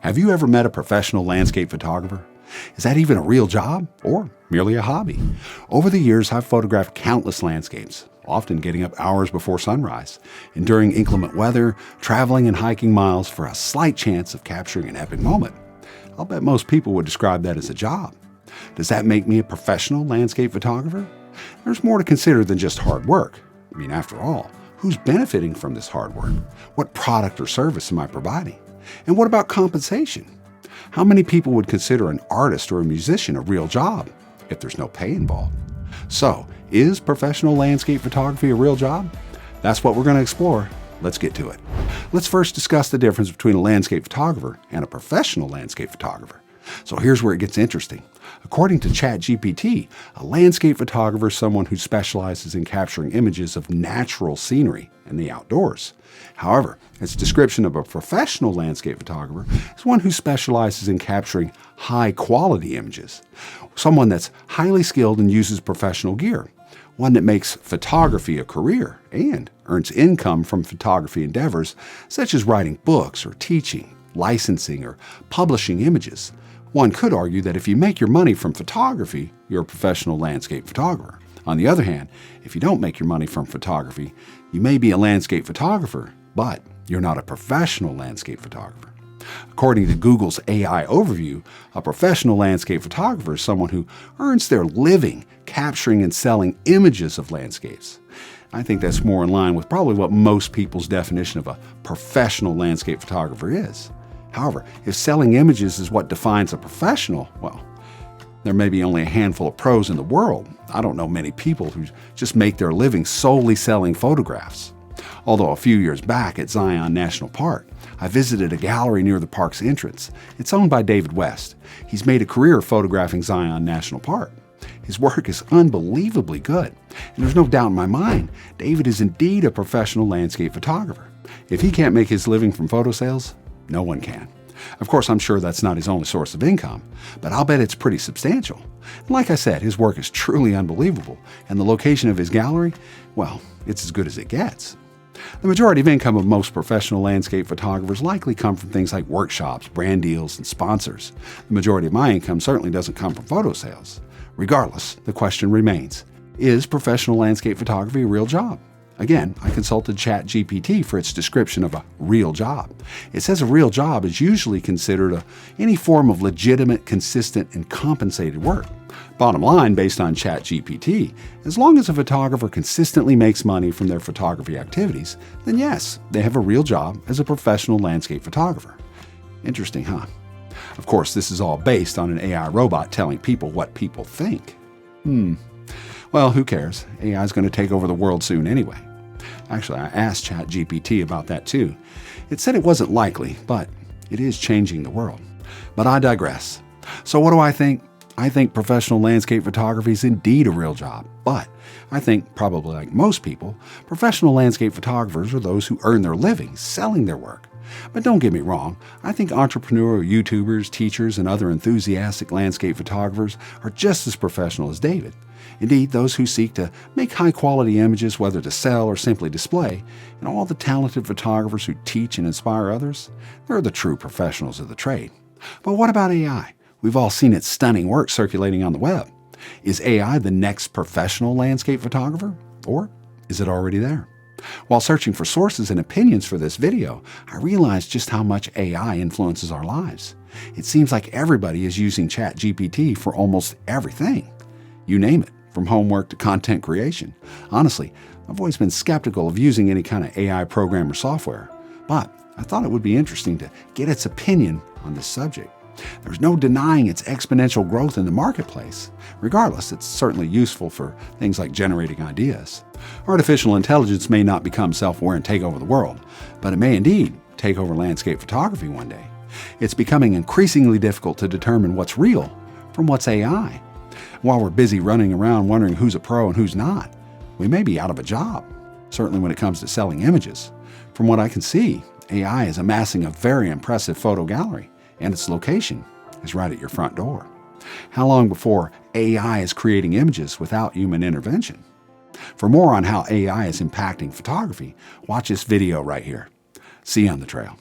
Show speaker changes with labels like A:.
A: Have you ever met a professional landscape photographer? Is that even a real job or merely a hobby? Over the years, I've photographed countless landscapes, often getting up hours before sunrise, enduring inclement weather, traveling and hiking miles for a slight chance of capturing an epic moment. I'll bet most people would describe that as a job. Does that make me a professional landscape photographer? There's more to consider than just hard work. I mean, after all, who's benefiting from this hard work? What product or service am I providing? And what about compensation? How many people would consider an artist or a musician a real job if there's no pay involved? So, is professional landscape photography a real job? That's what we're going to explore. Let's get to it. Let's first discuss the difference between a landscape photographer and a professional landscape photographer. So here's where it gets interesting. According to ChatGPT, a landscape photographer is someone who specializes in capturing images of natural scenery and the outdoors. However, its description of a professional landscape photographer is one who specializes in capturing high-quality images, someone that's highly skilled and uses professional gear, one that makes photography a career and earns income from photography endeavors such as writing books or teaching, licensing, or publishing images. One could argue that if you make your money from photography, you're a professional landscape photographer. On the other hand, if you don't make your money from photography, you may be a landscape photographer, but you're not a professional landscape photographer. According to Google's AI overview, a professional landscape photographer is someone who earns their living capturing and selling images of landscapes. I think that's more in line with probably what most people's definition of a professional landscape photographer is. However, if selling images is what defines a professional, well, there may be only a handful of pros in the world. I don't know many people who just make their living solely selling photographs. Although a few years back at Zion National Park, I visited a gallery near the park's entrance. It's owned by David West. He's made a career of photographing Zion National Park. His work is unbelievably good, and there's no doubt in my mind, David is indeed a professional landscape photographer. If he can't make his living from photo sales, no one can. Of course, I'm sure that's not his only source of income, but I'll bet it's pretty substantial. And like I said, his work is truly unbelievable, and the location of his gallery, well, it's as good as it gets. The majority of income of most professional landscape photographers likely come from things like workshops, brand deals, and sponsors. The majority of my income certainly doesn't come from photo sales. Regardless, the question remains, is professional landscape photography a real job? Again, I consulted ChatGPT for its description of a real job. It says a real job is usually considered any form of legitimate, consistent, and compensated work. Bottom line, based on ChatGPT, as long as a photographer consistently makes money from their photography activities, then yes, they have a real job as a professional landscape photographer. Interesting, huh? Of course, this is all based on an AI robot telling people what people think. Well, who cares? AI is going to take over the world soon anyway. Actually, I asked ChatGPT about that too. It said it wasn't likely, but it is changing the world. But I digress. So what do I think? I think professional landscape photography is indeed a real job, but I think, probably like most people, professional landscape photographers are those who earn their living selling their work. But don't get me wrong, I think entrepreneurial YouTubers, teachers, and other enthusiastic landscape photographers are just as professional as David. Indeed, those who seek to make high-quality images, whether to sell or simply display, and all the talented photographers who teach and inspire others, they're the true professionals of the trade. But what about AI? We've all seen its stunning work circulating on the web. Is AI the next professional landscape photographer? Or is it already there? While searching for sources and opinions for this video, I realized just how much AI influences our lives. It seems like everybody is using ChatGPT for almost everything. You name it, from homework to content creation. Honestly, I've always been skeptical of using any kind of AI program or software, but I thought it would be interesting to get its opinion on this subject. There's no denying its exponential growth in the marketplace. Regardless, it's certainly useful for things like generating ideas. Artificial intelligence may not become self-aware and take over the world, but it may indeed take over landscape photography one day. It's becoming increasingly difficult to determine what's real from what's AI. While we're busy running around wondering who's a pro and who's not, we may be out of a job, certainly when it comes to selling images. From what I can see, AI is amassing a very impressive photo gallery, and its location is right at your front door. How long before AI is creating images without human intervention? For more on how AI is impacting photography, watch this video right here. See you on the trail.